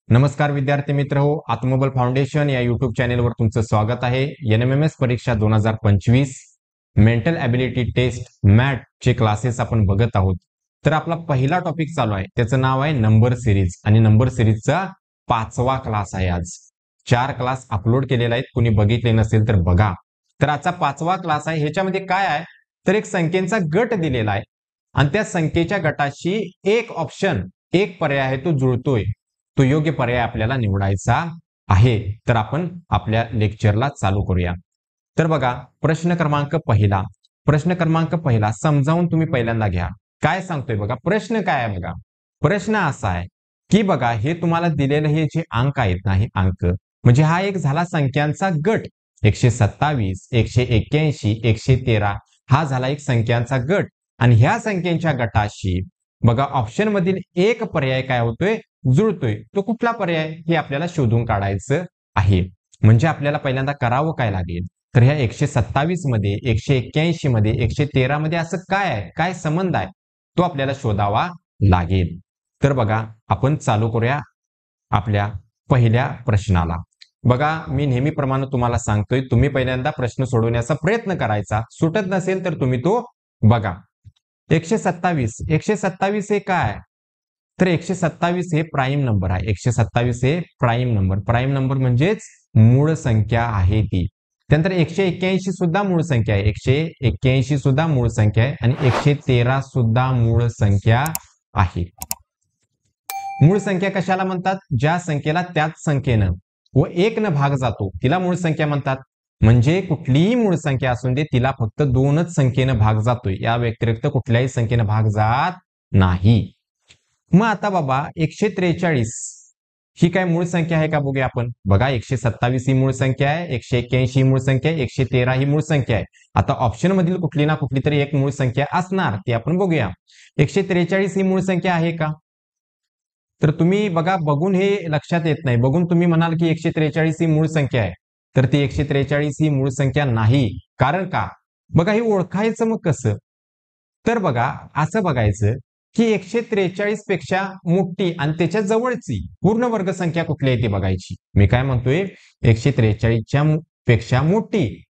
नमस्कार विद्यार्थी मित्र हो, आत्मबल फाउंडेशन या युट्यूब चॅनेलवर तुमचं स्वागत आहे. NMMS परीक्षा 2025 मेंटल ॲबिलिटी टेस्ट मॅट चे क्लासेस आपण बघत आहोत. तर आपला पहिला टॉपिक चालू आहे, त्याचं नाव आहे नंबर सिरीज आणि नंबर सिरीजचा 5वा क्लास आहे. आज 4 क्लास अपलोड केलेले आहेत, कुणी बघितले नसेल तर बघा. तर आजचा 5वा क्लास आहे. ह्याच्यामध्ये काय आहे, तर एक संख्येचा गट दिलेला आहे आणि त्या संख्येच्या गटाशी एक ऑप्शन, एक पर्याय आहे तो जुळतोय. तो योग्य पर्याय आपल्याला निवडायचा आहे. तर आपण आपल्या लेक्चरला चालू करूया. तर बघा, प्रश्न क्रमांक पहिला समजावून तुम्ही पहिल्यांदा घ्या. काय सांगतोय बघा, प्रश्न काय आहे बघा. प्रश्न असा आहे की बघा, हे तुम्हाला दिलेलं हे जे अंक आहेत ना, हे अंक म्हणजे हा एक झाला संख्यांचा गट. 127, 181, 113 हा झाला एक संख्यांचा गट आणि ह्या संख्येच्या गटाशी बघा ऑप्शन मधील एक पर्याय काय होतोय, जुळतोय. तो कुठला पर्याय हे आपल्याला शोधून काढायचं आहे. म्हणजे आपल्याला पहिल्यांदा करावं काय लागेल, तर ह्या 127 मध्ये, 181 मध्ये, 113 मध्ये असं काय आहे, काय संबंध आहे, तो आपल्याला शोधावा लागेल. तर बघा, आपण चालू करूया आपल्या पहिल्या प्रश्नाला. बघा, मी नेहमीप्रमाणे तुम्हाला सांगतोय, तुम्ही पहिल्यांदा प्रश्न सोडवण्याचा प्रयत्न करायचा. सुटत नसेल तर तुम्ही तो बघा. 127 हे काय, तर 127 हे प्राईम नंबर आहे. 127 हे प्राईम नंबर म्हणजेच मूळ संख्या आहे ती. त्यानंतर 181 सुद्धा मूळ संख्या आहे. 181 सुद्धा मूळ संख्या आहे आणि 113 सुद्धा मूळ संख्या आहे. मूळ संख्या कशाला म्हणतात, ज्या संख्येला त्याच संख्येनं व 1 न भाग जातो तिला मूळ संख्या म्हणतात. म्हणजे कुठलीही मूळ संख्या असून दे, तिला फक्त 2च संख्येनं भाग जातोय, या व्यतिरिक्त कुठल्याही संख्येनं भाग जात नाही. मग आता बाबा 143 ही काय मूळ संख्या आहे का बघूया आपण. बघा, 127 ही मूळ संख्या आहे, 181 ही मूळ संख्या आहे, 113 ही मूळ संख्या आहे. आता ऑप्शन मधील कुठली ना कुठली तरी एक मूळ संख्या असणार, ती आपण बघूया. 143 ही मूळ संख्या आहे का, तर तुम्ही बघा, बघून हे लक्षात येत नाही. बघून तुम्ही म्हणाल की 143 ही मूळ संख्या आहे, तर ती 143 ही मूळ संख्या नाही. कारण का, बघा हे ओळखायचं मग कसं, तर बघा असं बघायचं की 143 पेक्षा मोठी आणि त्याच्या जवळची पूर्ण वर्ग संख्या कुठली आहे ती बघायची. मी काय म्हणतोय, 143 पेक्षा मोठी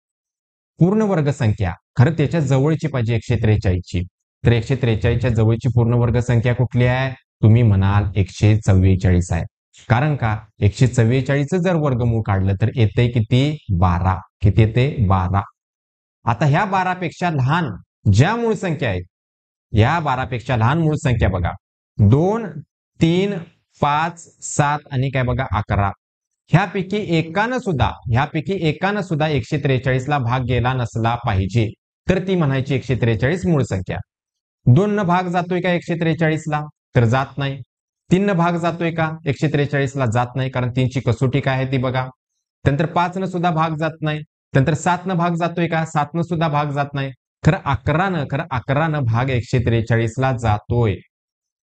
पूर्ण वर्ग संख्या खरं त्याच्या जवळची पाहिजे 143 ची. तर 143 जवळची पूर्ण वर्ग संख्या कुठली आहे, तुम्ही म्हणाल 144 आहे. कारण का, 144 जर वर्गमूळ काढलं तर येते किती, 12. किती येते, 12. आता ह्या 12 पेक्षा लहान ज्या मूळ संख्या आहेत, या 12 पेक्षा लहान मूळ संख्या बघा 2, 3, 5, 7 आणि काय बघा 11. ह्यापैकी एकानं सुद्धा 143 ला भाग गेला नसला पाहिजे, तर ती म्हणायची 143 मूळ संख्या. 2 न भाग जातोय का 143 ला, तर जात नाही. 3 न भाग जातोय का 143 ला, जात नाही, कारण 3 ची कसोटी काय आहे ती बघा. नंतर 5 न सुद्धा भाग जात नाही. नंतर 7 न भाग जातोय का, 7 न सुद्धा भाग जात नाही. खरं 11 न भाग 143 ला जातोय.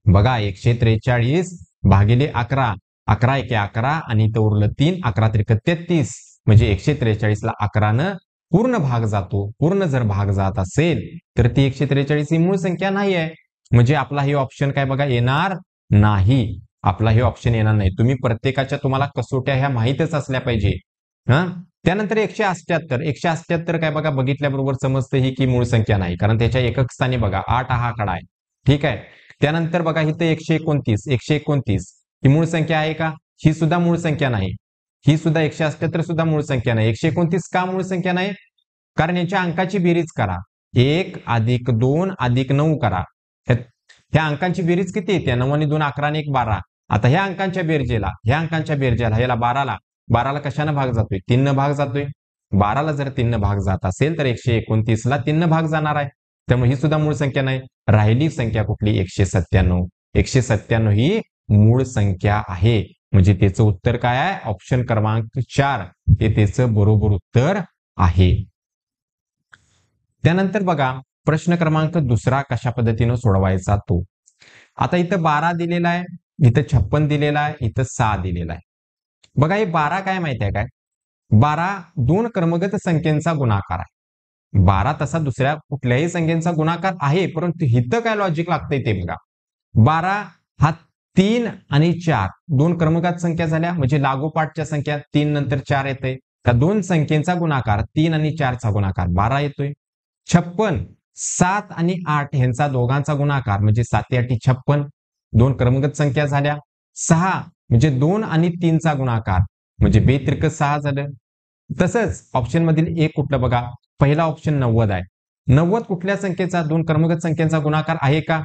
बघा, 143 भागिले 11, 11 एके 11 आणि इथं उरलं 3, 11 त्रिक 33, म्हणजे 143 ला 11 न पूर्ण भाग जातो. पूर्ण जर भाग जात असेल तर ती 143 ही मूळ संख्या नाही आहे. म्हणजे आपला हे ऑप्शन काय बघा येणार नाही. आपला हे ऑप्शन येणार नाही. तुम्ही प्रत्येकाच्या तुम्हाला कसोट्या ह्या माहीतच असल्या पाहिजे. त्यानंतर 178 काय बघा, बघितल्याबरोबर समजतं ही की मूळ संख्या नाही, कारण त्याच्या एकक स्थानी बघा 8 हा आकडा आहे. ठीक आहे. त्यानंतर बघा इथं 129 ही मूळ संख्या आहे का, ही सुद्धा मूळ संख्या नाही. ही सुद्धा 178 सुद्धा मूळ संख्या नाही. 129 का मूळ संख्या नाही, कारण याच्या अंकाची बेरीज करा. 1 + 2 + 9 करा. ह्या अंकांची बेरीज किती येते, 9 आणि 2 11 आणि 1 12. आता ह्या अंकांच्या बेरजेला ह्याला 12ला कशानं भाग जातोय, 3 न भाग जातोय. 12ला जर 3 न भाग जात असेल तर 129 ला 3 न भाग जाणार आहे. त्यामुळे ही सुद्धा मूळ संख्या नाही. राहिली संख्या कुठली, 197. 197 ही मूळ संख्या आहे. म्हणजे त्याचं उत्तर काय आहे, ऑप्शन क्रमांक 4 हे त्याचं बरोबर उत्तर आहे. त्यानंतर बघा, प्रश्न क्रमांक दुसरा कशा पद्धतीने सोडवायचा तो. आता इथं 12 दिलेला आहे, इथं 56 दिलेला आहे, इथं 6 दिलेला आहे. बघा, हे 12 काय माहिती आहे काय, 12 दोन क्रमगत संख्येचा गुणाकार आहे. 12 तसा दुसऱ्या कुठल्याही संख्येचा गुणाकार आहे, परंतु इथं काय लॉजिक लागतंय ते बघा. 12 हा 3 आणि 4 दोन क्रमांकात संख्या झाल्या म्हणजे लागोपाठच्या संख्या 3 नंतर 4 येते. त्या दोन संख्येचा गुणाकार 3 आणि 4 चा गुणाकार 12 येतोय. 56 7 आणि 8 यांचा दोघांचा गुणाकार म्हणजे 7 8 56 दोन क्रमांकात संख्या झाल्या. 6 म्हणजे 2 आणि 3 चा गुणाकार म्हणजे 2 त्रिक 6 झालं. तसंच ऑप्शन मधील एक कुठलं बघा, पहिला ऑप्शन 90 आहे. 90 कुठल्या संख्येचा दोन क्रमांकात संख्येचा गुणाकार आहे का?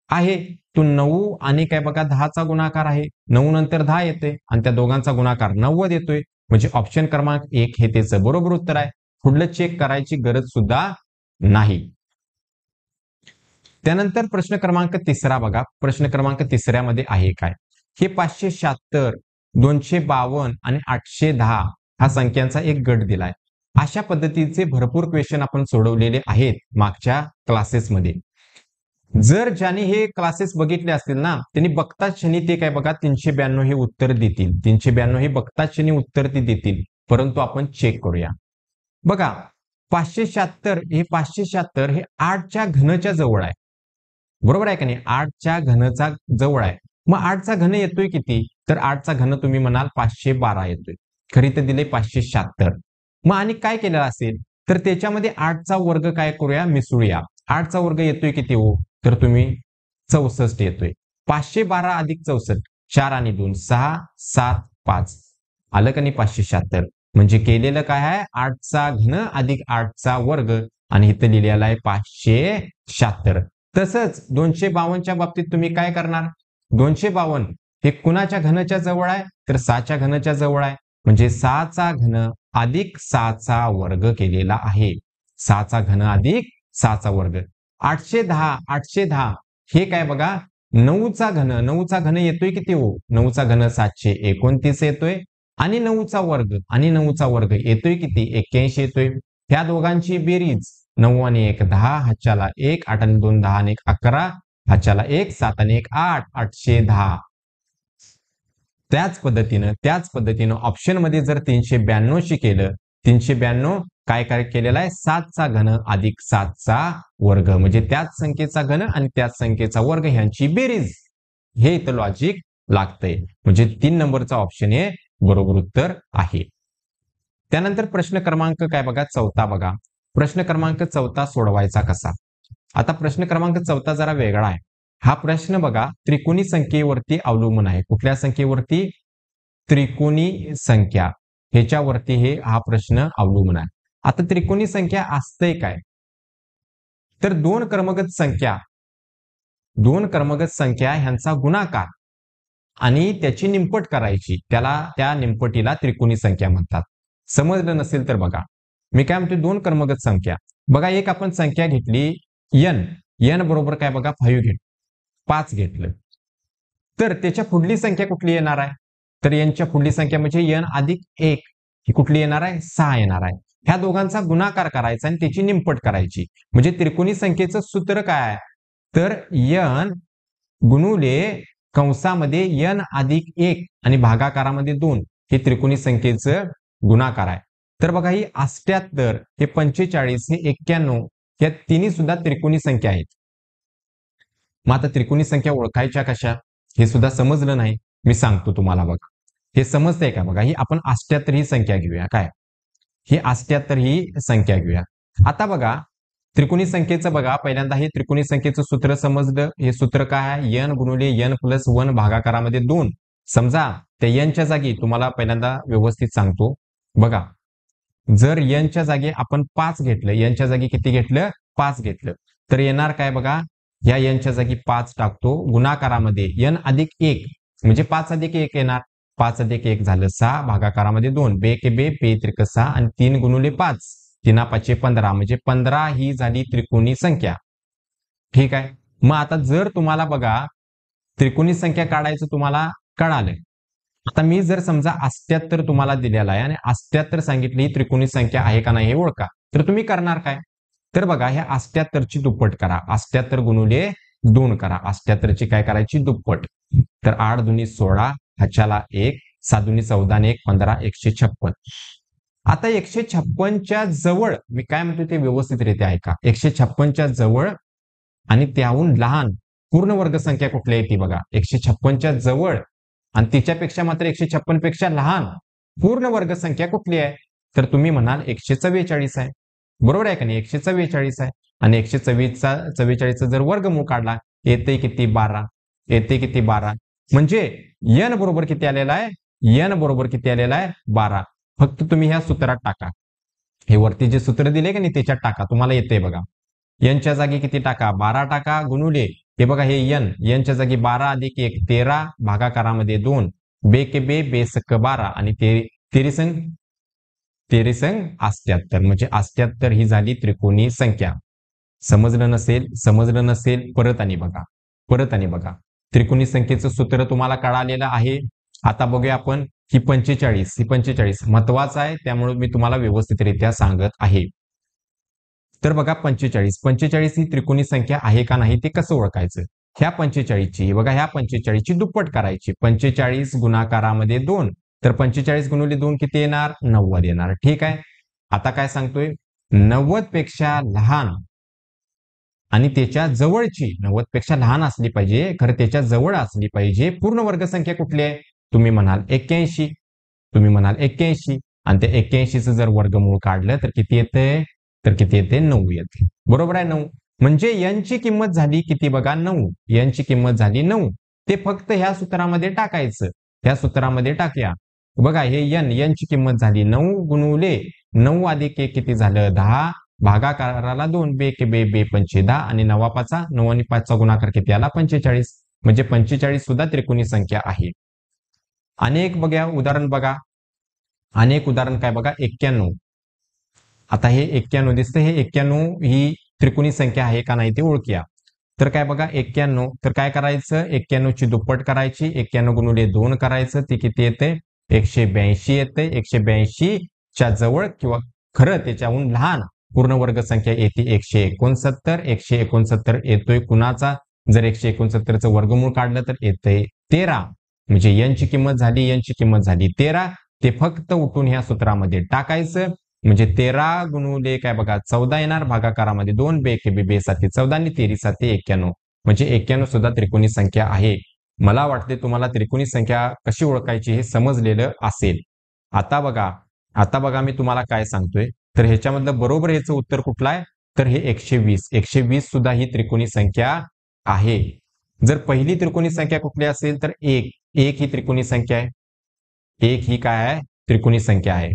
आहे. तो 9 आणि काय बघा 10 चा गुणाकार आहे. 9 नंतर 10 येते आणि त्या दोघांचा गुणाकार 90 येतोय. म्हणजे ऑप्शन क्रमांक 1 हे त्याचं बरोबर उत्तर आहे. पुढलं चेक करायची गरज सुद्धा नाही. त्यानंतर प्रश्न क्रमांक 3 बघा. प्रश्न क्रमांक 3 मध्ये आहे काय? हे 576, 252 आणि 810 हा संख्यांचा एक गट दिलाय. अशा पद्धतीचे भरपूर क्वेश्चन आपण सोडवलेले आहेत मागच्या क्लासेसमध्ये. जर ज्यांनी हे क्लासेस बघितले असतील ना, त्यांनी बघताच क्षणी ते काय बघा 392 हे उत्तर देतील. 392 हे बघताच क्षणी उत्तर ते देतील. परंतु आपण चेक करूया. बघा 576 हे 8च्या घनच्या जवळ आहे. बरोबर आहे का नाही? 8च्या घनचा जवळ आहे. मग 8चा घन येतोय किती? तर 8चा घन तुम्ही म्हणाल 512 येतोय. खरी तर दिले 576. मग आणि काय केलेलं असेल तर त्याच्यामध्ये 8चा वर्ग काय करूया मिसळूया. 8चा वर्ग येतोय किती हो? तर तुम्ही 64 येतोय. 512 अधिक 64 4 आणि 2 6 7 5 आलं का नाही 576. म्हणजे केलेलं काय आहे 8चा घन अधिक 8चा वर्ग आणि इथं लिहिलेला आहे 576. तसंच 252च्या बाबतीत तुम्ही काय करणार? 252 हे कुणाच्या घनच्या जवळ आहे? तर 6च्या घनच्या जवळ आहे. म्हणजे 6चा घन अधिक 6चा वर्ग केलेला आहे. 6चा घन अधिक 6चा वर्ग. 810 हे काय बघा 9चा घन येतोय किती हो? 9चा घन 729 येतोय आणि 9चा वर्ग येतोय किती? 81 येतोय. ह्या दोघांची बेरीज 9 आणि 1 10 हाच्याला 1 8 आणि 2 10 आणि 1 11 हाच्याला 1 7 आणि 1 8 810. त्याच पद्धतीनं ऑप्शन मध्ये जर 392 केलं 392 काय काय केलेला आहे 7चा घन अधिक 7चा वर्ग म्हणजे त्याच संख्येचा घन आणि त्याच संख्येचा वर्ग ह्यांची बेरीज. हे इथं लॉजिक लागतंय. म्हणजे 3 नंबरचा ऑप्शन हे बरोबर उत्तर आहे. त्यानंतर प्रश्न क्रमांक काय बघा 4 बघा. प्रश्न क्रमांक 4 सोडवायचा कसा? आता प्रश्न क्रमांक 4 जरा वेगळा आहे. हा प्रश्न बघा त्रिकोणी संख्येवरती अवलंबून आहे. कुठल्या संख्येवरती? त्रिकोणी संख्या ह्याच्यावरती हा प्रश्न अवलंबून आहे. आता त्रिकोणी संख्या असते काय? तर दोन क्रमगत संख्या ह्यांचा गुणाकार आणि त्याची निमपट करायची. त्या निमपटीला त्रिकोणी संख्या म्हणतात. समजलं नसेल तर बघा मी काय म्हणतो दोन क्रमगत संख्या. बघा एक आपण संख्या घेतली n बरोबर काय बघा 5 घेतलं. तर त्याच्या पुढली संख्या कुठली येणार आहे? तर यांच्या पुढली संख्या म्हणजे n अधिक 1 ही कुठली येणार आहे? 6 येणार आहे. ह्या दोघांचा गुणाकार करायचा आणि त्याची निमपट करायची. म्हणजे त्रिकोणी संख्येचं सूत्र काय आहे? तर n गुणुले कंसामध्ये n अधिक 1 आणि भागाकारामध्ये 2 हे त्रिकोणी संख्येचं गुणाकार आहे. तर बघा ही 78 हे 45 हे 91 या तिन्ही सुद्धा त्रिकोणी संख्या आहेत. मग आता त्रिकोणी संख्या ओळखायच्या कशा? हे सुद्धा समजलं नाही. मी सांगतो तुम्हाला बघा. हे समजतंय का? बघा ही आपण 78 ही संख्या घेऊया. काय? ही 78 ही संख्या घेऊया. आता बघा त्रिकोणी संख्येचं बघा पहिल्यांदा हे त्रिकोणी संख्येचं सूत्र समजलं. हे सूत्र काय आहे? n गुणुले n plus 1 भागाकारामध्ये 2. समजा त्या n च्या जागी तुम्हाला पहिल्यांदा व्यवस्थित सांगतो. बघा जर n च्या जागी आपण 5 घेतलं, n च्या जागी किती घेतलं? 5 घेतलं तर येणार काय बघा या n च्या जागी 5 टाकतो. गुणाकारामध्ये n अधिक 1 म्हणजे 5 अधिक 1 येणार. 5 अधिक 1 झालं 6 भागाकारामध्ये 2 बे के बे पे त्रिक 6 आणि 3 गुणुले 5 3 5 15 म्हणजे 15 ही झाली त्रिकोणी संख्या. ठीक आहे. मग आता जर तुम्हाला बघा त्रिकोणी संख्या काढायचं तुम्हाला कळालं. आता मी जर समजा 78 तुम्हाला दिलेला आहे आणि 78 सांगितली ही त्रिकोणी संख्या आहे का नाही हे ओळखा. तर तुम्ही करणार काय? तर बघा ह्या 78 ची दुप्पट करा. 78 गुणुले 2 करा. 78 ची काय करायची? दुप्पट. तर 8 दुनी 16 हाच्याला 1 7 दुनी 14 आणि 1 15 156. आता 156च्या जवळ मी काय म्हणतो ते व्यवस्थितरित्या ऐका. 156च्या जवळ आणि त्याहून लहान पूर्ण वर्ग संख्या कुठली आहे ती बघा. 156च्या जवळ आणि तिच्यापेक्षा मात्र 156 पेक्षा लहान पूर्ण वर्ग संख्या कुठली आहे? तर तुम्ही म्हणाल 144 आहे. बरोबर आहे का नाही? 144 आहे आणि 144चा जर वर्गमूळ काढला येते किती? 12. येते किती? 12. म्हणजे n बरोबर किती आलेला आहे? n बरोबर किती आलेला आहे? 12. फक्त तुम्ही ह्या सूत्रात टाका. हे वरती जे सूत्र दिले का नाही त्याच्यात टाका, तुम्हाला येते बघा. n जागी किती टाका? 12 टाका गुणुले हे बघा हे n च्या जागी 12 अधिक 1 13 भागाकारामध्ये 2 बे के बे बेसक 12 आणि तेरीसंग 78 म्हणजे 78 ही झाली त्रिकोणी संख्या. समजलं नसेल परत आणि बघा त्रिकोणी संख्येचं सूत्र तुम्हाला कळालेलं आहे. आता बघूया आपण ही 45 महत्वाचं आहे त्यामुळे मी तुम्हाला व्यवस्थितरित्या सांगत आहे. तर बघा 45 ही त्रिकोणी संख्या आहे का नाही ते कसं ओळखायचं? ह्या 45ची बघा ह्या 45ची दुप्पट करायची. 45 गुणाकारामध्ये 2 तर 45 गुणिले 2 किती येणार? 90 येणार. ठीक आहे. आता काय सांगतोय? 90 पेक्षा लहान आणि त्याच्या जवळची 90 पेक्षा लहान असली पाहिजे खरं त्याच्या जवळ असली पाहिजे पूर्ण वर्ग संख्या कुठली आहे? तुम्ही म्हणाल 81. आणि त्या 81चं जर वर्गमूळ काढलं तर किती येते? 9 येते. बरोबर आहे 9. म्हणजे n ची किंमत झाली किती बघा? 9. n ची किंमत झाली 9. ते फक्त ह्या सूत्रामध्ये टाकायचं. ह्या सूत्रामध्ये टाकूया. बघा हे n ची किंमत झाली 9 गुणुले 9 अधिक 1 किती झालं? 10 भागाकाराला 2 बे के बे बे पंचे 10 आणि 9 पाचा 9 आणि 5चा गुणाकार किती आला? 45. म्हणजे 45 सुद्धा त्रिकोणी संख्या आहे. अनेक उदाहरण बघा. अनेक उदाहरण काय बघा? 91. आता हे 91 दिसतं. हे 91 ही त्रिकोणी संख्या आहे का नाही ते ओळखूया. तर काय बघा 91 तर काय करायचं? 91 ची दुप्पट करायची. 91 गुणिले 2 करायचं. ती किती येते? 182 येते. 182 च्या जवळ किंवा खरं त्याच्याहून लहान पूर्ण वर्ग संख्या येते 169. 169 येतोय कुणाचा? जर 169चं वर्गमूळ काढलं तर येतंय 13. म्हणजे n ची किंमत झाली 13. ते फक्त उठून ह्या सूत्रामध्ये टाकायचं. म्हणजे 13 गुणुले काय बघा 14 येणार भागाकारामध्ये 2 बे के बे बे 7 14 आणि 13 7 91. म्हणजे 91 सुद्धा त्रिकोणी संख्या आहे. मला वाटते तुम्हाला त्रिकोणी संख्या कशी ओळखायची हे समजलेलं असेल. आता बघा मी तुम्हाला काय सांगतोय तर ह्याच्यामधलं बरोबर ह्याचं उत्तर कुठलं आहे? तर हे 120 सुद्धा ही त्रिकोणी संख्या आहे. जर पहिली त्रिकोणी संख्या कुठली असेल तर 1 ही त्रिकोणी संख्या आहे. 1 ही काय आहे? त्रिकोणी संख्या आहे.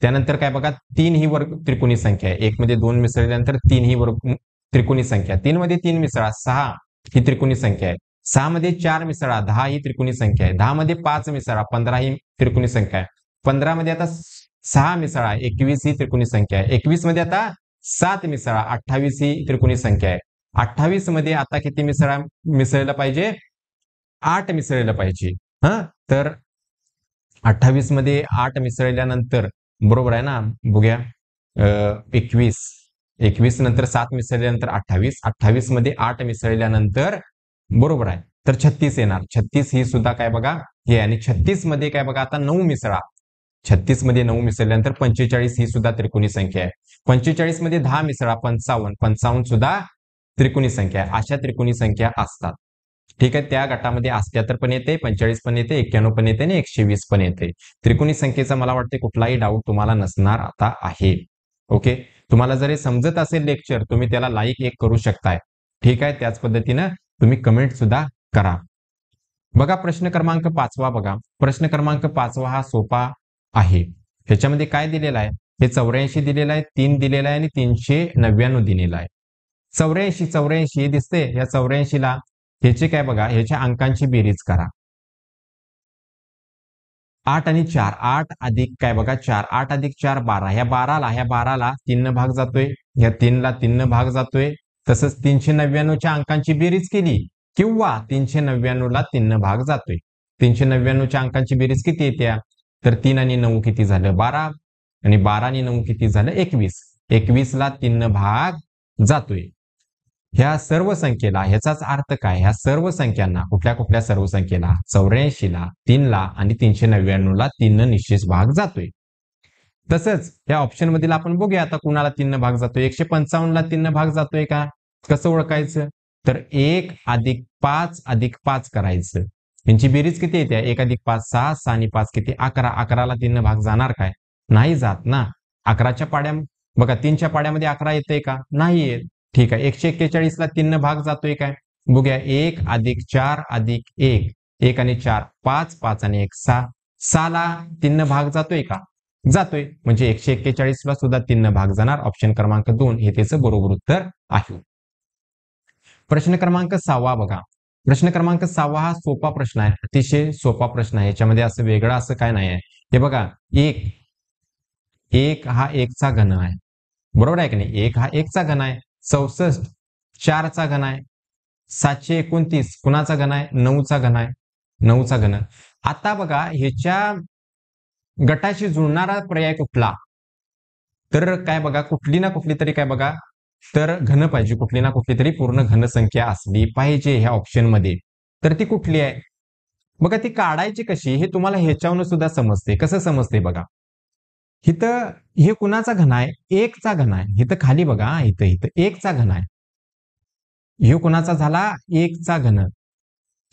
त्यानंतर काय बघा 3 ही वर्ग त्रिकोणी संख्या आहे. 1 मध्ये 2 मिसळल्यानंतर 3 ही वर्ग त्रिकोणी संख्या. 3 मध्ये 3 मिसळा 6 ही त्रिकोणी संख्या आहे. 6 मध्ये 4 मिसळा 10 ही त्रिकोणी संख्या आहे. 10 मध्ये 5 मिसळा 15 ही त्रिकोणी संख्या आहे. 15 मध्ये आता 6 मिसळा 21 ही त्रिकोणी संख्या आहे. 21 मध्ये आता 7 मिसळा 28 ही त्रिकोणी संख्या आहे. 28 मध्ये आता किती मिसळलं पाहिजे? 8 मिसळलं पाहिजे. तर 28 मध्ये 8 मिसळल्यानंतर बरोबर आहे ना? बघूया 21 नंतर 7 मिसळल्यानंतर 28 मध्ये 8 मिसळल्यानंतर बरोबर आहे तर 36 येणार. 36 ही सुद्धा काय बघा हे आणि 36 मध्ये काय बघा आता 9 मिसळा. 36 मध्ये 9 मिसळल्यानंतर 45 ही सुद्धा त्रिकोणी संख्या आहे. 45 मध्ये 10 मिसळा 55 सुद्धा त्रिकोणी संख्या आहे. अशा त्रिकोणी संख्या असतात. ठीक आहे. त्या गटामध्ये 78 पण येते, 45 पण येते, 91 पण येते आणि 120 पण येते. त्रिकोणी संख्येचा मला वाटते कुठलाही डाऊट तुम्हाला नसणार आता आहे. ओके. तुम्हाला जर हे समजत असेल लेक्चर तुम्ही त्याला लाईक एक करू शकताय. ठीक आहे. त्याच पद्धतीनं तुम्ही कमेंट सुद्धा करा. बघा प्रश्न क्रमांक 5 बघा. प्रश्न क्रमांक 5 हा सोपा आहे. ह्याच्यामध्ये काय दिलेलं आहे? हे 84 दिलेलं आहे, 3 दिलेलं आहे आणि 399 दिलेलं आहे. 84 दिसते. या 84 ला ह्याचे काय बघा ह्याच्या अंकांची बेरीज करा. 8 आणि 4 8 अधिक काय बघा 4 8 अधिक 4 12. ह्या 12ला 3 न भाग जातोय. ह्या 3 ला 3 न भाग जातोय. तसंच 399च्या अंकांची बेरीज केली किंवा 399 ला 3 न भाग जातोय. 399च्या अंकांची बेरीज किती येते? तर 3 आणि 9 किती झालं? 12 आणि 12 आणि 9 किती झालं? 21. 21 ला 3 न भाग जातोय. ह्या सर्व संख्येला ह्याचाच अर्थ काय? ह्या सर्व संख्यांना कुठल्या सर्व संख्येला 84 ला 3 ला आणि 399 ला 3 न निश्चित भाग जातोय. तसंच या ऑप्शन मधील आपण बघूया आता कुणाला 3 न भाग जातोय. 155 ला 3 न भाग जातोय का? कसं ओळखायचं? तर 1 अधिक 5 अधिक 5 करायचं. यांची बेरीज किती येते? 1 अधिक 5 6, 6 आणि 5 किती? 11. 11ला 3 भाग जाणार काय? नाही जात ना. 11च्या पाड्या बघा, 3च्या पाड्यामध्ये 11 येते का? नाही येत. ठीक आहे. 141ला 3 भाग जातोय काय? बघूया. 1 अधिक 4 अधिक 1, 1 आणि 4 5, 5 आणि 1 6. 6ला 3 भाग जातोय का? जातोय. म्हणजे 141ला सुद्धा 3 भाग जाणार. ऑप्शन क्रमांक 2 हे त्याचं बरोबर उत्तर आहे. प्रश्न क्रमांक 6 बघा. प्रश्न क्रमांक 6 हा सोपा प्रश्न आहे. अतिशय सोपा प्रश्न आहे. याच्यामध्ये असं वेगळं असं काय नाही आहे. हे बघा, एक हा 1चा घन आहे. बरोबर आहे की नाही? 1 हा 1चा घन आहे. 64 4चा घन आहे. 729 कुणाचा घन आहे? 9चा घन आहे. 9चा घन. आता बघा, ह्याच्या गटाशी जुळणारा पर्याय कुठला? तर काय बघा, कुठली ना कुठली तरी काय बघा, तर घन पाहिजे. कुठली ना कुठली तरी पूर्ण घनसंख्या असली पाहिजे ह्या ऑप्शन मध्ये. तर ती कुठली आहे? बघा, ती काढायची कशी हे तुम्हाला ह्याच्यावरून सुद्धा समजते. कसं समजते बघा. इथं हे कुणाचा घन आहे? 1चा घन आहे. इथं खाली बघा, इथं इथं 1चा घन आहे. हे कुणाचा झाला? 1चा घन.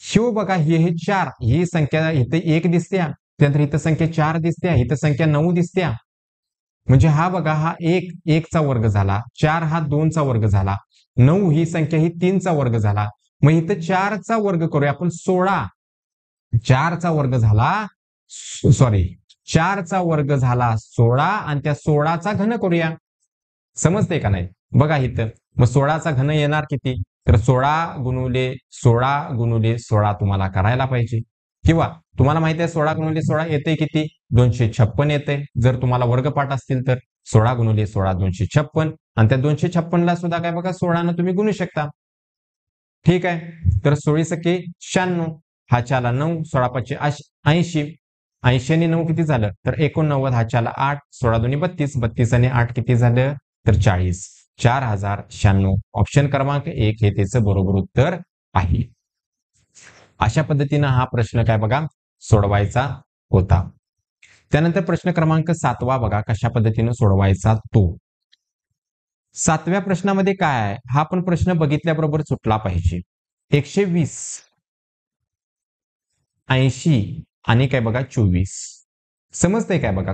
शिव बघा, हे 4, ही संख्या इथे 1 दिसत्या, त्यानंतर इथं संख्या 4 दिसत्या, इथं संख्या 9 दिसत्या. म्हणजे हा बघा, हा 1चा वर्ग झाला, 4 हा 2चा वर्ग झाला, 9 ही संख्या ही 3चा वर्ग झाला. मग इथं 4चा वर्ग करूया आपण. 16 4चा वर्ग झाला, सॉरी 4चा वर्ग झाला 16 आणि त्या 16चा घन करूया. समजते का नाही? बघा इथं मग 16चा घन येणार किती? तर 16 गुणुले 16 गुणुले 16 तुम्हाला करायला पाहिजे. किंवा तुम्हाला माहिती आहे 16 गुणुले 16 येते किती? 256 येते. जर तुम्हाला वर्गपाठ असतील तर 16 गुणुले 16 256. आणि त्या 256 ला सुद्धा काय बघा 16 न तुम्ही गुणू शकता. ठीक आहे. तर 16 सके 96, हा चाला 9, 16 पाचशे 80, 80 आणि 9 किती झालं? तर 89, हा चाला 8, 16 दोन्ही 32, 32 आणि 8 किती झालं? तर 40. 4096. ऑप्शन क्रमांक 1 हे त्याचं बरोबर उत्तर आहे. अशा पद्धतीनं हा प्रश्न काय बघा सोडवायचा होता. त्यानंतर प्रश्न क्रमांक 7 बघा कशा पद्धतीनं सोडवायचा तो. 7व्या प्रश्नामध्ये काय आहे? हा पण प्रश्न बघितल्याबरोबर सुटला पाहिजे. 120, 80 आणि काय बघा 24. समजतंय काय बघा?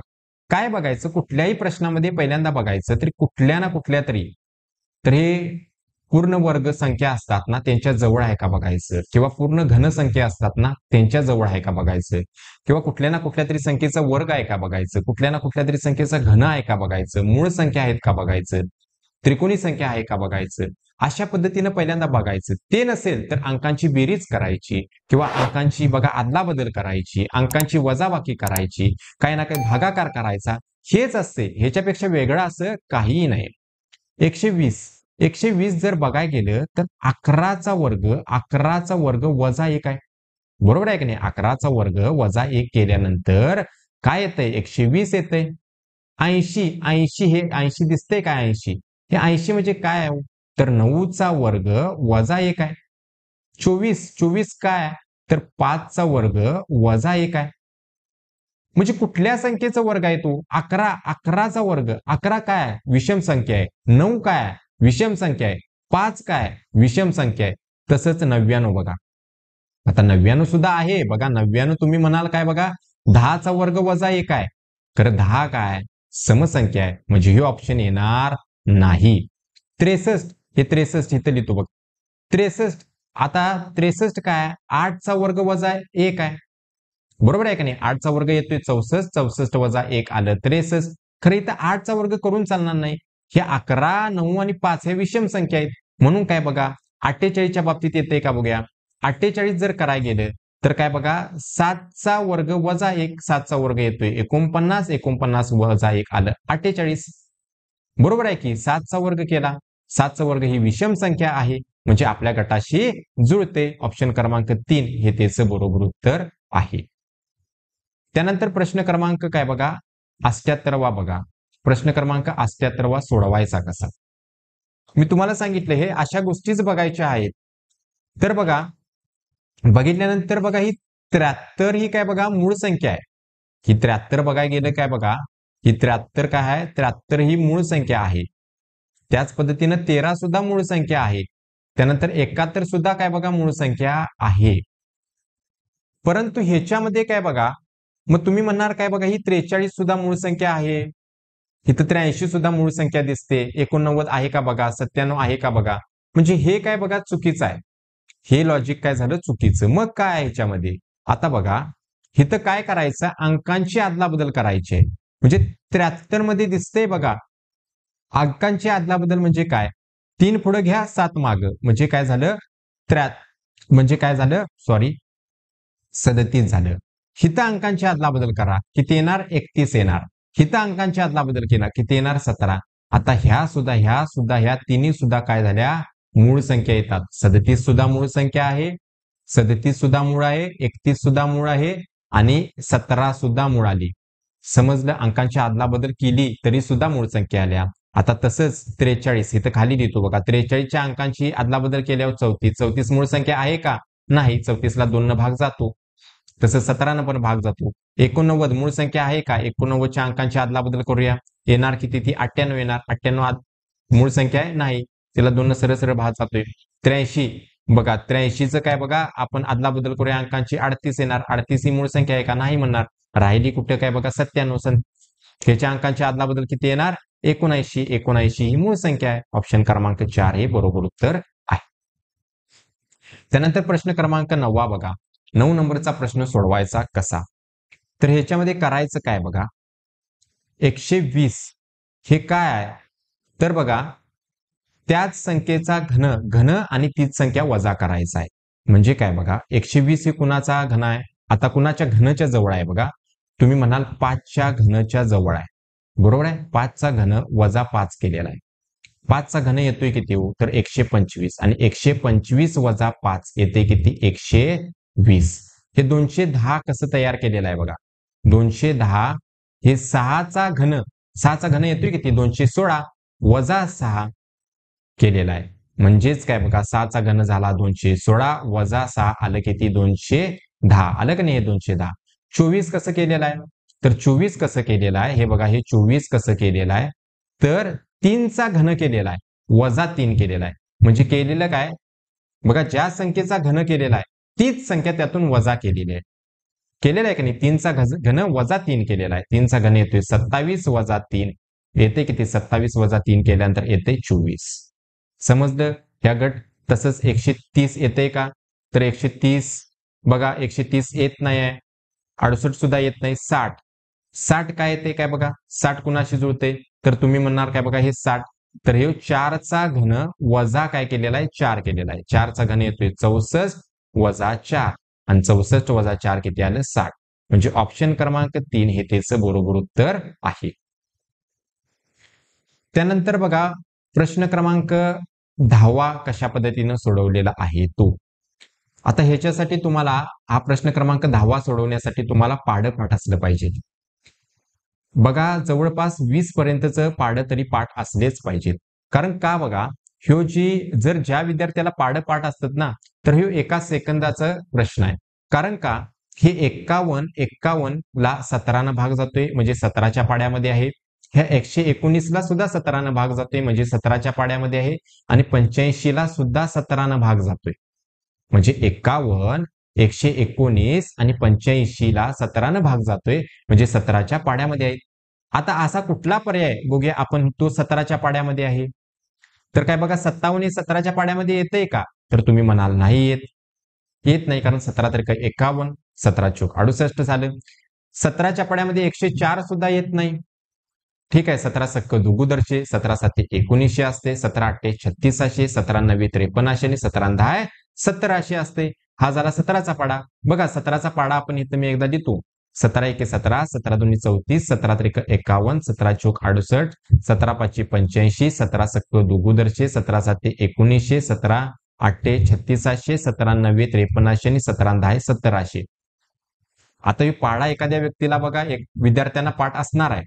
काय बघायचं? कुठल्याही प्रश्नामध्ये पहिल्यांदा बघायचं तरी कुठल्या ना कुठल्या तरी तर हे पूर्ण वर्ग संख्या असतात ना त्यांच्या जवळ आहे का बघायचं, किंवा पूर्ण घनसंख्या असतात ना त्यांच्या जवळ आहे का बघायचं, किंवा कुठल्या ना कुठल्या तरी संख्येचा वर्ग आहे का बघायचं, कुठल्या ना कुठल्या तरी संख्येचा घन आहे का बघायचं, मूळ संख्या आहेत का बघायचं, त्रिकोणी संख्या आहे का बघायचं. अशा पद्धतीनं पहिल्यांदा बघायचं. ते नसेल तर अंकांची बेरीज करायची, किंवा अंकांची बघा अदलाबदल करायची, अंकांची वजाबाकी करायची, काही ना काही भागाकार करायचा. हेच असते, ह्याच्यापेक्षा वेगळं असं काहीही नाही. 120 जर बघायला गेलं तर 11चा वर्ग वजा 1 आहे. बरोबर आहे की नाही? 11चा वर्ग वजा 1 केल्यानंतर काय येतंय? 120 येतंय. 80 हे 80 दिसतंय काय? 80 हे 80 म्हणजे काय आहे? तर 9चा वर्ग वजा 1 आहे. 24 काय? तर 5चा वर्ग वजा 1 आहे. म्हणजे कुठल्या संख्येचा वर्ग आहे तो? 11चा वर्ग. 11 काय? विषम संख्या आहे. 9 काय? विषम संख्या आहे. 5 काय? विषम संख्या आहे. तसंच 99 बघा. आता 99 सुद्धा आहे बघा. 99 तुम्ही म्हणाल काय बघा? 10चा वर्ग वजा 1 आहे. तर 10 काय? समसंख्या आहे. म्हणजे हे ऑप्शन येणार नाही. 63 हे 63 इथं लिहितो बघ. 63 आता 63 काय? 8चा वर्ग वजा 1 आहे. बरोबर आहे का नाही? 8चा वर्ग येतोय 64, 64 वजा 1 आलं 63. खरं इथं 8चा वर्ग करून चालणार नाही. हे 11, 9 आणि 5 हे विषम संख्या आहेत. म्हणून काय बघा 48च्या बाबतीत येते का बघूया. 48 जर करायला गेलं तर काय बघा 7चा वर्ग वजा 1, 7चा वर्ग येतोय 49, 49 वजा 1 आलं 48. बरोबर आहे की 7चा वर्ग केला. 7चा वर्ग ही विषम संख्या आहे, म्हणजे आपल्या गटाशी जुळते. ऑप्शन क्रमांक 3 हे त्याचं बरोबर उत्तर आहे. त्यानंतर प्रश्न क्रमांक काय बघा 78 बघा. प्रश्न क्रमांक 78 सोडवायचा कसा? मी तुम्हाला सांगितलं हे अशा गोष्टीच बघायच्या आहेत. तर बघा बघितल्यानंतर बघा ही 73 ही काय बघा मूळ संख्या आहे. ही 73 बघायला गेलं काय बघा, ही 73 काय आहे? 73 ही मूळ संख्या आहे. त्याच पद्धतीनं 13 सुद्धा मूळ संख्या आहे. त्यानंतर 71 सुद्धा काय बघा मूळ संख्या आहे. परंतु ह्याच्यामध्ये काय बघा, मग तुम्ही म्हणणार काय बघा, ही 43 सुद्धा मूळ संख्या आहे, इथं 83 सुद्धा मूळ संख्या दिसते, 89 आहे का बघा, 97 आहे का बघा. म्हणजे हे काय बघा चुकीचं आहे. हे लॉजिक काय झालं चुकीचं. मग काय आहे ह्याच्यामध्ये, आता बघा इथं काय करायचं, अंकांची अदलाबदल करायची. म्हणजे 73 मध्ये दिसतंय बघा, अंकांची अदलाबदल म्हणजे काय, 3 पुढे घ्या 7 माग, म्हणजे काय झालं म्हणजे काय झालं, सॉरी 37 झालं. हिथं अंकांची अदलाबदल करा, किती येणार 31 येणार. हिथं अंकांची अदलाबदल केला, किती येणार 17. आता ह्या सुद्धा ह्या तिन्ही सुद्धा काय झाल्या मूळ संख्या येतात. 37 सुद्धा मूळ संख्या आहे, 37 सुद्धा मूळ आहे, 31 सुद्धा मूळ आहे आणि 17 सुद्धा मूळ आली. समजलं, अंकांची अदलाबदल केली तरी सुद्धा मूळ संख्या आल्या. आता तसंच 43 इथं खाली देतो बघा, 43च्या अंकांची अदलाबदल केल्यावर 34 मूळ संख्या आहे का, नाही, 34 ला 2 भाग जातो. तसं 17 न पण भाग जातो. 89 मूळ संख्या आहे का, 89च्या अंकांची अदलाबदल करूया, येणार किती, ती 98 येणार. 98 मूळ संख्या आहे, नाही, तिला 2 सरळ सरळ भाग जातोय. 83 बघा, 83चं काय बघा, आपण अदलाबदल करूया, अंकांची 38 येणार. 38 ही मूळ संख्या आहे का, नाही म्हणणार. राहिली कुठे काय बघा 97. ह्याच्या अंकांची अदलाबदल किती येणार, 79 ही मूळ संख्या आहे. ऑप्शन क्रमांक 4 हे बरोबर उत्तर आहे. त्यानंतर प्रश्न क्रमांक 9 बघा, 9 नंबरचा प्रश्न सोडवायचा कसा, तर ह्याच्यामध्ये करायचं काय बघा, 120 हे काय आहे, तर बघा त्याच संख्येचा घन आणि तीच संख्या वजा करायचा आहे. म्हणजे काय बघा, 120 हे कुणाचा घन आहे, आता कुणाच्या घनच्या जवळ आहे बघा, तुम्ही म्हणाल 5च्या घनच्या जवळ आहे, बरोबर आहे. 5चा घन वजा 5 केलेला आहे. 5चा घन येतोय किती हो, तर 125 आणि 125 वजा 5 येते किती, 120. हे 210 कसं तयार केलेलं आहे बघा, 210 हे 6चा घन येतोय किती, 216 वजा 6 केलेला आहे. म्हणजेच काय बघा, 6चा घन झाला 216 वजा 6 आलं किती, 210 आलं का नाही, 210. 24 कसं केलेलं आहे, तर 24 कसं केलेलं आहे हे बघा, हे 24 कसं केलेलं आहे, तर 3चा घन केलेला आहे वजा 3 केलेला आहे. म्हणजे केलेलं काय बघा, ज्या संख्येचा घन केलेला आहे तीच संख्या त्यातून वजा केलेली आहे, केलेला आहे का नाही. 3चा घन वजा 3 केलेला आहे, 3चा घन येतोय 27 वजा 3 येते किती, 27 वजा 3 केल्यानंतर येते 24. समजलं ह्या गट. तसंच 130 येते का, तर 130 बघा, 130 येत नाही आहे, 68 सुद्धा येत नाही. 60 काय येते काय बघा, 60 कुणाशी जुळते, तर तुम्ही म्हणणार काय बघा, हे 60, तर हे 4चा घन वजा काय केलेला आहे, 4 केलेला आहे. 4चा घन येतोय 64 वजा 4 आणि 64 वजा 4 किती आलं, 60. म्हणजे ऑप्शन क्रमांक 3 हे त्याचं बरोबर उत्तर आहे. त्यानंतर बघा प्रश्न क्रमांक 10 कशा पद्धतीनं सोडवलेला आहे तो. आता ह्याच्यासाठी तुम्हाला हा प्रश्न क्रमांक 10 सोडवण्यासाठी तुम्हाला पाढं असलं पाहिजे. बघा जवळपास 20 पर्यंतचं पाढं तरी पाठ असलेच पाहिजेत. कारण का बघा, ह्यो जर ज्या विद्यार्थ्याला पाठ असतात ना, तर ह्यो 1 सेकंदाचा प्रश्न आहे. कारण का, हे 51 ला 17 भाग जातोय, म्हणजे 17च्या पाड्यामध्ये आहे. ह्या 119 ला सुद्धा 17 भाग जातोय, म्हणजे 17च्या पाड्यामध्ये आहे. आणि 85 ला सुद्धा 17 भाग जातोय, म्हणजे 51, 119 आणि 85 ला 17 भाग जातोय, म्हणजे 17च्या पाड्यामध्ये आहे. आता असा कुठला पर्याय बघूया आपण, तो 17च्या पाड्यामध्ये आहे, तर काय बघा 57 हे 17च्या पाड्यामध्ये येतंय का, तर तुम्ही म्हणाल नाही येत नाही, कारण 17 तरी काय 51, 17 चोक 68 झालं. 17च्या पाड्यामध्ये 104 सुद्धा येत नाही. ठीक आहे, 17 सक्क दुगुदरचे, 17 7 19 असते, 17 8 36, 17 9 53 आणि 17 10 17 असते. हा झाला 17चा पाडा. बघा 17चा पाडा आपण इथं मी एकदा देतो. 17 1 17, 17 2 34, 17 3 51, 17 चोक 68, 17 5 85, 17 सक्क दुगुदरचे, 17 7 19, 17 8 36, 17 9 53 आणि 17 10 17. आता ही पाडा एखाद्या व्यक्तीला बघा, एक विद्यार्थ्यांना पाठ असणार आहे.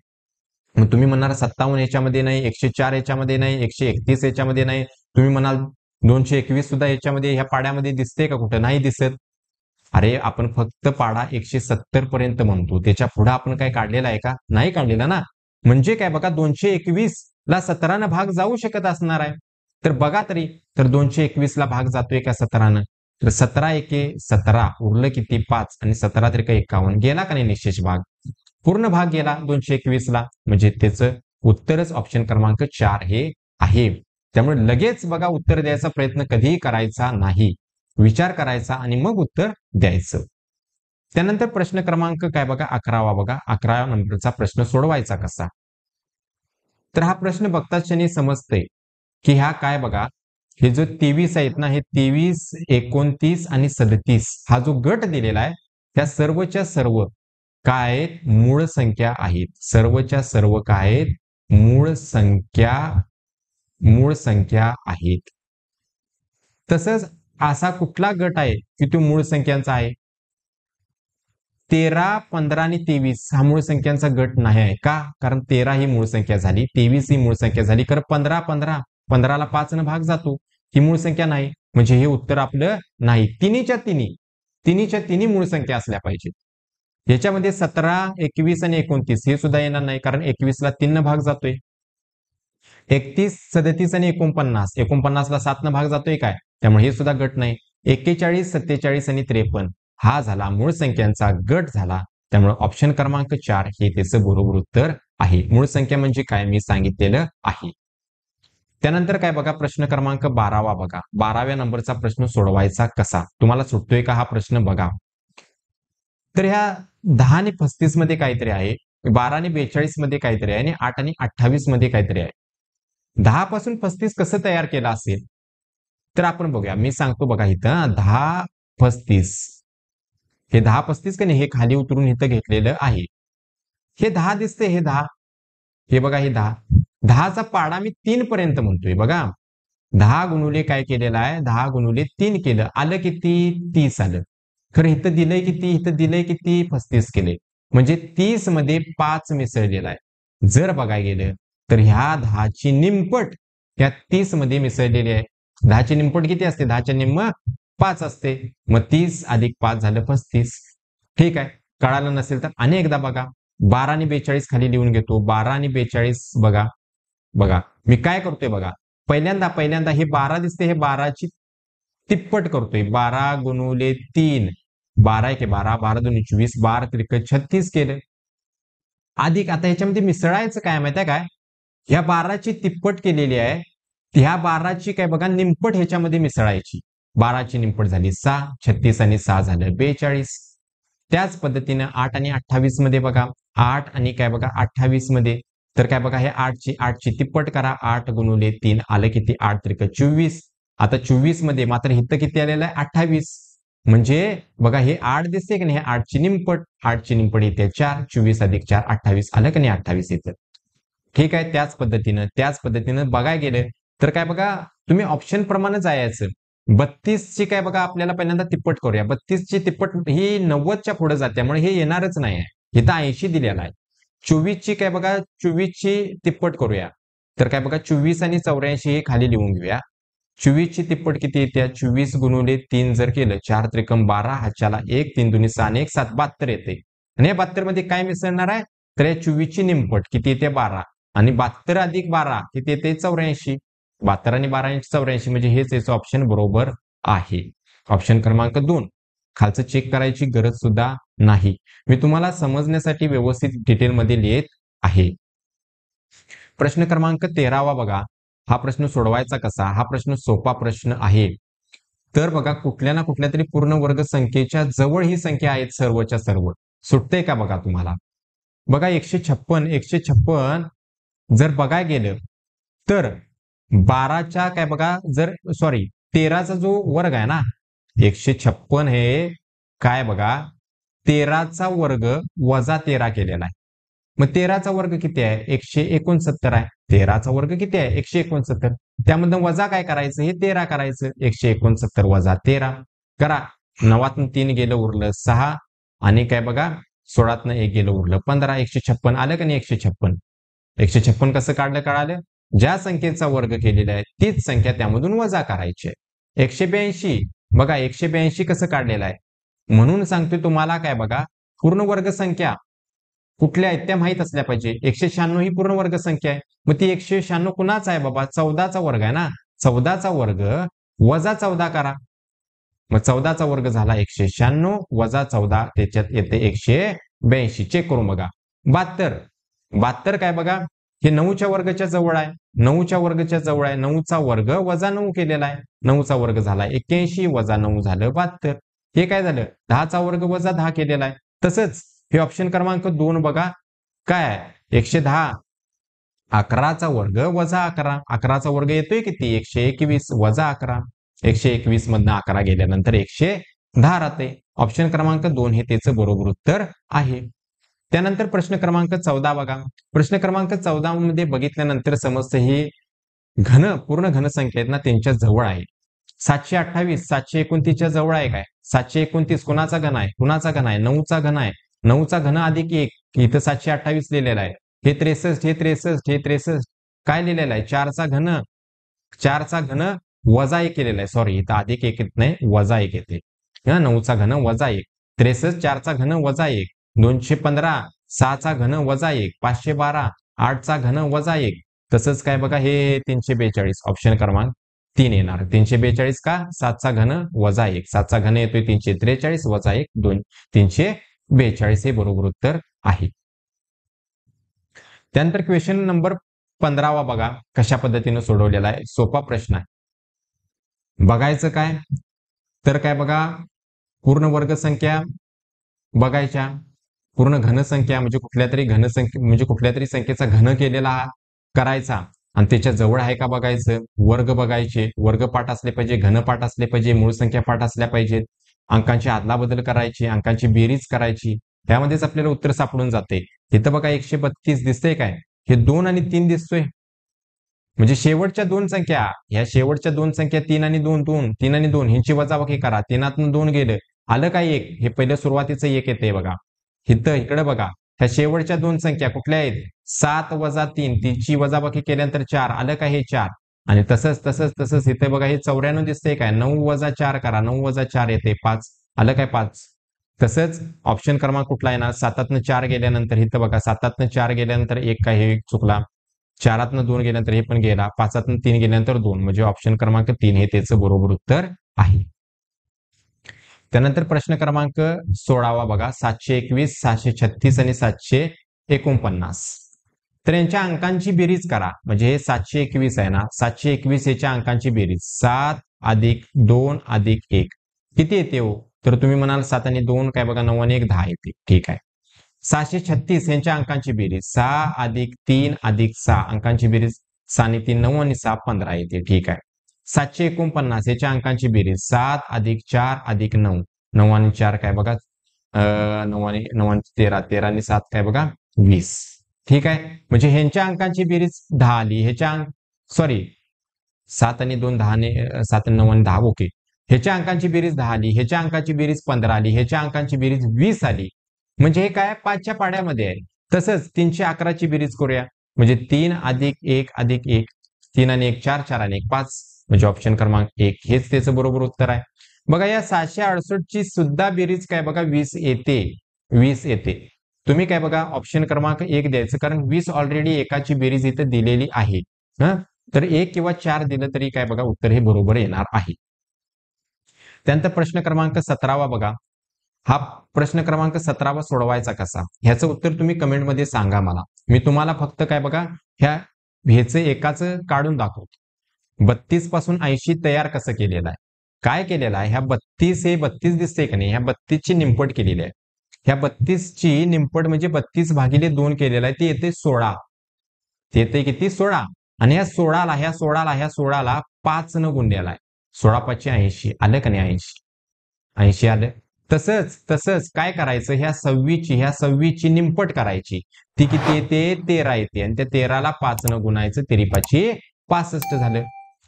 मग तुम्ही म्हणाल 57 याच्यामध्ये नाही, 104 याच्यामध्ये नाही, 131 याच्यामध्ये नाही. तुम्ही म्हणाल 221 सुद्धा याच्यामध्ये ह्या पाड्यामध्ये दिसते का, कुठं नाही दिसत. अरे आपण फक्त पाडा 170 पर्यंत म्हणतो, त्याच्या पुढे आपण काय काढलेला आहे का, नाही काढलेला ना. म्हणजे काय बघा, 221 ला 17 भाग जाऊ शकत असणार आहे. तर बघा तरी, तर 221 ला भाग जातोय का 17नं? तर 17 एके 17, उरलं किती 5 आणि 17 त्रिक 51, गेला का नाही निशेष भाग? पूर्ण भाग गेला 221 ला, म्हणजे त्याचं उत्तरच ऑप्शन क्रमांक 4 हे आहे. त्यामुळे लगेच बघा उत्तर द्यायचा प्रयत्न कधीही करायचा नाही, विचार करायचा आणि मग उत्तर द्यायचं. त्यानंतर प्रश्न क्रमांक काय बघा 11वा बघा, 11 नंबरचा प्रश्न सोडवायचा कसा? तर हा प्रश्न बघताच क्षणी समजतंय की ह्या काय बघा, हे जो 23 आहेत ना, हे 23, 29 आणि 37 हा जो गट दिलेला आहे, त्या सर्वच्या सर्व काय आहेत? मूळ संख्या आहेत. सर्वच्या सर्व काय आहेत? मूळ संख्या आहेत. तसंच असा कुठला गट आहे की तो मूळ संख्यांचा आहे? 13, 15 आणि 23 हा मूळ संख्यांचा गट नाही आहे का? कारण 13 ही मूळ संख्या झाली, 23 ही मूळ संख्या झाली, कारण 15ला 5 न भाग जातो, ही मूळ संख्या नाही, म्हणजे हे उत्तर आपलं नाही. तिन्हीच्या तिन्ही मूळ संख्या असल्या पाहिजेत. याच्यामध्ये 17, 21 आणि 29 हे सुद्धा येणार नाही, कारण 21 ला 3 न भाग जातोय. 31, 37 आणि 49 ला 7 न भाग जातोय काय? त्यामुळे हे सुद्धा गट नाही. 41, 47 आणि 53 हा झाला मूळ संख्यांचा गट झाला. त्यामुळे ऑप्शन क्रमांक 4 हे त्याचं बरोबर उत्तर आहे. मूळ संख्या म्हणजे काय मी सांगितलेलं आहे. त्यानंतर काय बघा, प्रश्न क्रमांक 12वा बघा, 12व्या नंबरचा प्रश्न सोडवायचा कसा? तुम्हाला सुटतोय का हा प्रश्न बघा. तर ह्या 10 आणि 35 मध्ये काहीतरी आहे, 12 आणि 42 मध्ये काहीतरी आहे आणि 8 आणि 28 मध्ये काहीतरी आहे. 10 पासून 35 कसं तयार केलं असेल? तर आपण बघूया, मी सांगतो बघा इथं 10, 35 हे 10, 35 का नाही, हे खाली उतरून इथं घेतलेलं आहे. हे 10 दिसते, हे 10, हे बघा हे 10, 10चा पाडा मी 3 पर्यंत म्हणतोय बघा. 10 गुणुले काय केलेलं आहे? 10 गुणुले 3 केलं, आलं किती? 30 आलं. खरं इथं दिलंय किती? इथं दिलंय किती? 35 केले, म्हणजे 30 मध्ये 5 मिसळलेला आहे. जर बघायला गेलं तर ह्या 10ची निमपट ह्या 30 मध्ये मिसळलेली आहे. 10ची निमपट किती असते? 10च्या निम्म 5 असते. मग 30 अधिक 5 झालं 35. ठीक आहे, कळालं नसेल तर अनेकदा बघा. 12 आणि 42 खाली लिहून घेतो. 12 आणि 42 बघा, बघा मी काय करतोय बघा. पहिल्यांदा हे 12 दिसते, हे 12ची तिप्पट करतोय. 12 गुणुले 3, 12 एके 12, 12 दोन्ही 24, 12 त्रिक 36 केलं. अधिक आता ह्याच्यामध्ये मिसळायचं काय माहिती आहे काय? ह्या 12ची तिप्पट केलेली आहे, ह्या 12ची काय बघा निमपट ह्याच्यामध्ये मिसळायची. 12ची निमपट झाली 6, 36 आणि 6 झालं 42. त्याच पद्धतीनं 8 आणि 28 मध्ये बघा, 8 आणि काय बघा 28 मध्ये, तर काय बघा हे 8ची तिप्पट करा. 8 गुणुले 3 आलं किती? 8 त्रिक 24. आता 24 मध्ये मात्र इथं किती आलेलं आहे? 28. म्हणजे बघा हे 8 दिसते की नाही, हे 8ची निमपट, 8ची निमपट येते 4, 24 अधिक 4 28 आलं की नाही? 28 येतं. ठीक आहे, त्याच पद्धतीनं बघायला गेलं तर काय बघा, तुम्ही ऑप्शन प्रमाणे जायचं. 32 ची काय बघा आपल्याला पहिल्यांदा तिप्पट करूया. 32 ची तिप्पट ही 90च्या पुढे जाते, त्यामुळे हे येणारच नाही आहे. इथं 80 दिलेला आहे. 24 ची काय बघा, 24 ची तिप्पट करूया. तर काय बघा 24 आणि 84 हे खाली लिहून घेऊया. 24 ची तिप्पट किती येते? 24 गुणुले 3 जर केलं, 4 त्रिकम 12, हातच्याला 1, 3 दुनी 6 आणि 1 7, 72 येते. आणि या 72 मध्ये काय मिसळणार आहे? तर या 24 ची निमपट किती येते? 12 आणि 72 अधिक 12 किती येते? 84. 72 आणि 12 84 म्हणजे हेच याचं ऑप्शन बरोबर आहे. ऑप्शन क्रमांक 2 खालचं चेक करायची गरज सुद्धा नाही. मी तुम्हाला समजण्यासाठी व्यवस्थित डिटेलमध्ये लिहित आहे. प्रश्न क्रमांक 13वा बघा, हा प्रश्न सोडवायचा कसा? हा प्रश्न सोपा प्रश्न आहे. तर बघा कुठल्या ना कुठल्या तरी पूर्ण वर्ग संख्येच्या जवळ ही संख्या आहेत सर्वच्या सर्व. सुटते का बघा तुम्हाला? बघा 156 जर बघायला गेलं तर 12च्या काय बघा, जर सॉरी 13चा जो वर्ग आहे ना, 156 हे काय बघा 13चा वर्ग वजा 13 केलेला आहे. मग 13चा वर्ग किती आहे? 169 आहे. 13चा वर्ग किती आहे? 169. त्यामधून वजा काय करायचं? हे 13 करायचं. 169 वजा 13 करा. 9तून 3 गेलं उरलं 6 आणि काय बघा 16तनं 1 गेलं उरलं 15. 156 आलं का नाही? 156. 156 कसं काढलं कळालं? ज्या संख्येचा वर्ग केलेला आहे तीच संख्या त्यामधून वजा करायची आहे. 182 बघा 182 कसं काढलेलं आहे? म्हणून सांगतोय तुम्हाला काय बघा, पूर्ण वर्ग संख्या कुठल्या आहेत त्या माहित असल्या पाहिजे. 196 ही पूर्ण वर्ग संख्या आहे. मग ती 196 कुणाचा आहे बाबा? 14चा वर्ग आहे ना. 14चा वर्ग वजा 14 करा. मग 14चा वर्ग झाला 196 वजा 14 त्याच्यात येते 182. चेक करून बघा. 72 काय बघा, हे 9च्या वर्गाच्या जवळ आहे. 9च्या वर्गाच्या जवळ आहे. 9चा वर्ग वजा 9 केलेला आहे. 9चा वर्ग झाला 81 वजा 9 झालं 72. हे काय झालं, 10चा वर्ग वजा 10 केलेला आहे. तसंच हे ऑप्शन क्रमांक 2 बघा काय आहे, 110. 11चा वर्ग वजा 11. 11चा वर्ग येतोय किती, 121 वजा 11. 121 मधनं 11 गेल्यानंतर 110 राहते. ऑप्शन क्रमांक 2 हे त्याचं बरोबर उत्तर आहे. त्यानंतर प्रश्न क्रमांक 14 बघा. प्रश्न क्रमांक 14 मध्ये बघितल्यानंतर समजतं ही पूर्ण घनसंख्या आहेत ना त्यांच्या जवळ आहे. 728 729च्या जवळ आहे काय, 729 कुणाचा घन आहे, कुणाचा घन आहे, 9चा घन आहे. 9चा घन अधिक 1, इथं 728 लिहिलेला आहे. हे 63 हे 63 हे 63 काय लिहिलेलं आहे, 4चा घन, 4चा घन वजा 1 केलेला आहे. सॉरी, इथं अधिक 1 येत नाही, वजा 1 येते. 9चा घन वजा 1, 63 4चा घन वजा 1, 215 6चा घन वजा 1, 512 8चा घन वजा 1. तसंच काय बघा, हे 342 ऑप्शन क्रमांक 3 येणार. 342 का, 7चा घन वजा 1, 7चा घन येतोय 343 वजा 1 2, 342 हे बरोबर उत्तर आहे. त्यानंतर क्वेश्चन नंबर 15 बघा कशा पद्धतीने सोडवलेला आहे. सोपा प्रश्न आहे. बघायचं काय तर काय बघा, पूर्ण वर्गसंख्या बघायच्या. पूर्ण घनसंख्या म्हणजे कुठल्या तरी संख्येचा घन केलेला करायचा आणि त्याच्या जवळ आहे का बघायचं. वर्ग बघायचे, वर्ग पाठ असले पाहिजे, घन पाठ असले पाहिजे, मूळ संख्या पाठ असल्या पाहिजेत. अंकांची अदलाबदल करायची, अंकांची बेरीज करायची. त्यामध्येच आपल्याला उत्तर सापडून जाते. इथं बघा 132 दिसतंय काय, हे 2 आणि 3 दिसतोय. म्हणजे शेवटच्या दोन संख्या, ह्या शेवटच्या दोन संख्या 3 आणि 2 3 आणि 2 ह्यांची वजाबाकी करा. 3तून 2 गेलं, आलं काय 1, हे पहिलं सुरुवातीचं 1 येते बघा. इकडे बघा, ह्या शेवटच्या दोन संख्या कुठल्या आहेत, 7 वजा 3, तिची वजाबाकी केल्यानंतर 4, आलं काय हे 4. आणि तसंच इथे बघा हे 94 दिसतंय काय, 9 वजा 4 करा, 9 वजा 4 येते 5, आलं काय 5. तसंच ऑप्शन क्रमांक कुठला आहे ना, 7तनं 4 गेल्यानंतर इथं बघा, 7तनं 4 गेल्यानंतर 1 काय हे चुकला, 4तनं 2 गेल्यानंतर हे पण गेला, 5तनं 3 गेल्यानंतर 2, म्हणजे ऑप्शन क्रमांक 3 हे त्याचं बरोबर उत्तर आहे. त्यानंतर प्रश्न क्रमांक 16 बघा, 721 736 आणि 749. तर यांच्या अंकांची बेरीज करा. म्हणजे हे 721 आहे ना, 721 याच्या अंकांची बेरीज 7 अधिक 2 अधिक 1 किती येते हो, तर तुम्ही म्हणाल 7 आणि 2 काय बघा, 9 आणि 1 10 येते. ठीक आहे. 736 यांच्या अंकांची बेरीज 6 अधिक 3 अधिक 6 अंकांची बेरीज 6 आणि 3 9 आणि 6 15 येते. ठीक आहे. 749 याच्या अंकांची बेरीज 7 अधिक 4 अधिक 9, 9 आणि 4 काय बघा 9 आणि 13, 13 आणि 7 काय बघा 20. ठीक आहे. म्हणजे ह्यांच्या अंकांची बेरीज 10 आली. ह्याच्या सॉरी 7 आणि 2 10 आणि 7 आणि 9 आणि 10 ओके. ह्याच्या अंकांची बेरीज 10 आली, ह्याच्या अंकाची बेरीज 15 आली, ह्याच्या अंकांची बेरीज 20 आली. म्हणजे हे काय 5च्या पाड्यामध्ये आहे. तसंच 311ची बेरीज करूया. म्हणजे 3 अधिक 1 अधिक 1, 3 आणि 1 4, 4 आणि 1 5, म्हणजे ऑप्शन क्रमांक 1 हेच त्याचं बरोबर उत्तर आहे. बघा या 768ची सुद्धा बेरीज काय बघा 20 येते, 20 येते. तुम्ही काय बघा ऑप्शन क्रमांक 1 द्यायचं, कारण 20 ऑलरेडी एकाची बेरीज इथे दिलेली आहे. तर 1 किंवा 4 दिलं तरी काय बघा उत्तर हे बरोबर येणार आहे. त्यानंतर प्रश्न क्रमांक 17 बघा. हा प्रश्न क्रमांक 17 सोडवायचा कसा, ह्याचं उत्तर तुम्ही कमेंटमध्ये सांगा मला. मी तुम्हाला फक्त काय बघा ह्याचं एकाचं काढून दाखवतो. 32 पासून 80 तयार कसं केलेलं आहे, काय केलेलं आहे. ह्या 32 हे 32 दिसते का नाही, ह्या 32ची निमपट केलेली आहे. ह्या 32ची निमपट म्हणजे 32 भागिले 2 केलेला आहे, ते येते 16. ते येते किती 16. आणि ह्या 16ला 5 न गुणलेला आहे. 16 5 80 आलं का नाही, 80 आलं. तसंच काय करायचं, ह्या 26ची निमपट करायची. ती किती येते 13 येते, आणि त्या 13ला 5 न गुणायचं, 13 5 65 झालं.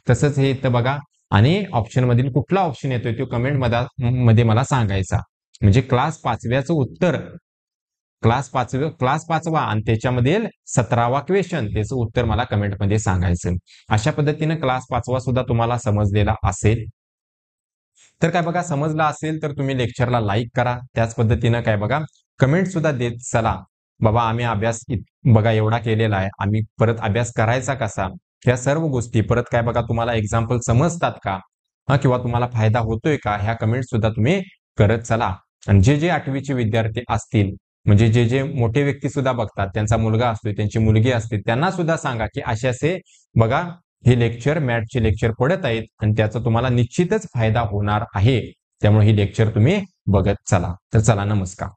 तसंच हे इथं बघा. आणि ऑप्शन मधील कुठला ऑप्शन येतोय तो कमेंट मध्ये मला सांगायचा. म्हणजे क्लास 5व्याचं उत्तर, क्लास 5वा आणि त्याच्यामधील 17वा क्वेश्चन, त्याचं उत्तर मला कमेंटमध्ये सांगायचं. अशा पद्धतीने क्लास 5वा सुद्धा तुम्हाला समजलेला असेल. तर काय बघा समजला असेल तर तुम्ही लेक्चरला लाईक करा. त्याच पद्धतीनं काय बघा कमेंट सुद्धा देत चला. बाबा आम्ही अभ्यास बघा एवढा केलेला आहे, आम्ही परत अभ्यास करायचा कसा, या सर्व गोष्टी परत काय बघा तुम्हाला एक्झाम्पल समजतात का किंवा तुम्हाला फायदा होतोय का ह्या कमेंट सुद्धा तुम्ही करत चला. आणि जे 8वीचे विद्यार्थी असतील म्हणजे जे मोठे व्यक्ती सुद्धा बघतात त्यांचा मुलगा असतो त्यांची मुलगी असते त्यांना सुद्धा सांगा की असे बघा हे लेक्चर मॅथचे लेक्चर पडत आहेत आणि त्याचा तुम्हाला निश्चितच फायदा होणार आहे. त्यामुळे ही लेक्चर तुम्ही बघत चला. तर चला नमस्कार.